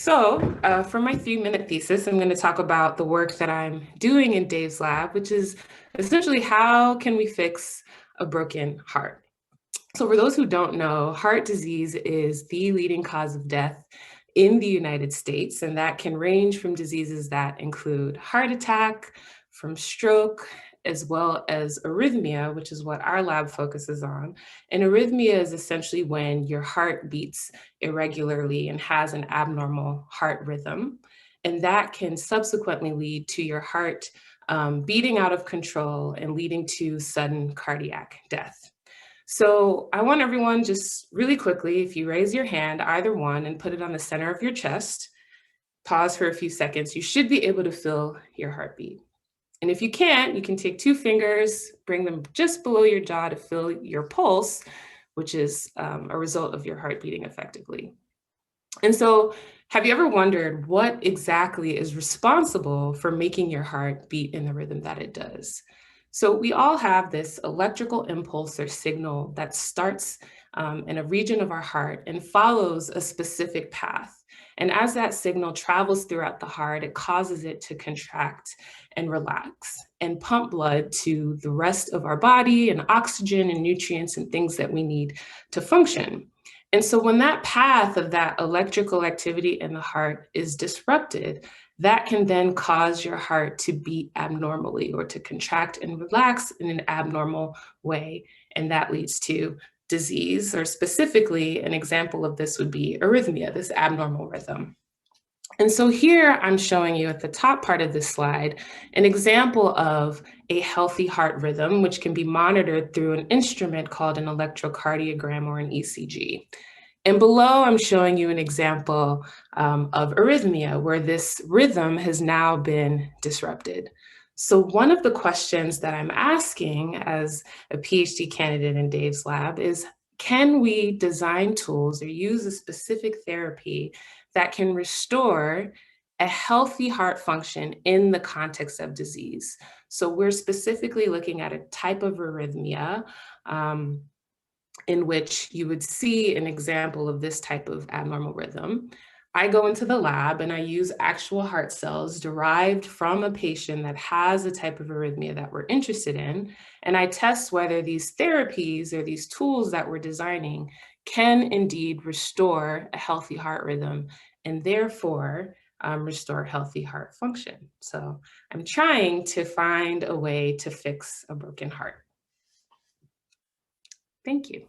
For my 3-minute thesis, I'm going to talk about the work that I'm doing in Dave's lab, which is essentially how can we fix a broken heart? So for those who don't know, heart disease is the leading cause of death in the United States, and that can range from diseases that include heart attack, from stroke, as well as arrhythmia, which is what our lab focuses on. And arrhythmia is essentially when your heart beats irregularly and has an abnormal heart rhythm. And that can subsequently lead to your heart beating out of control and leading to sudden cardiac death. So I want everyone just really quickly, if you raise your hand, either one, and put it on the center of your chest, pause for a few seconds, you should be able to feel your heartbeat. And if you can't, you can take 2 fingers, bring them just below your jaw to feel your pulse, which is a result of your heart beating effectively. And so have you ever wondered what exactly is responsible for making your heart beat in the rhythm that it does? So we all have this electrical impulse or signal that starts in a region of our heart and follows a specific path. And as that signal travels throughout the heart, it causes it to contract and relax and pump blood to the rest of our body and oxygen and nutrients and things that we need to function. And so when that path of that electrical activity in the heart is disrupted, that can then cause your heart to beat abnormally or to contract and relax in an abnormal way. And that leads to disease, or specifically, an example of this would be arrhythmia, this abnormal rhythm. And so here I'm showing you at the top part of this slide an example of a healthy heart rhythm, which can be monitored through an instrument called an electrocardiogram or an ECG. And below, I'm showing you an example of arrhythmia, where this rhythm has now been disrupted. So one of the questions that I'm asking as a PhD candidate in Dave's lab is, can we design tools or use a specific therapy that can restore a healthy heart function in the context of disease? So we're specifically looking at a type of arrhythmia in which you would see an example of this type of abnormal rhythm. I go into the lab and I use actual heart cells derived from a patient that has a type of arrhythmia that we're interested in. And I test whether these therapies or these tools that we're designing can indeed restore a healthy heart rhythm and therefore restore healthy heart function. So I'm trying to find a way to fix a broken heart. Thank you.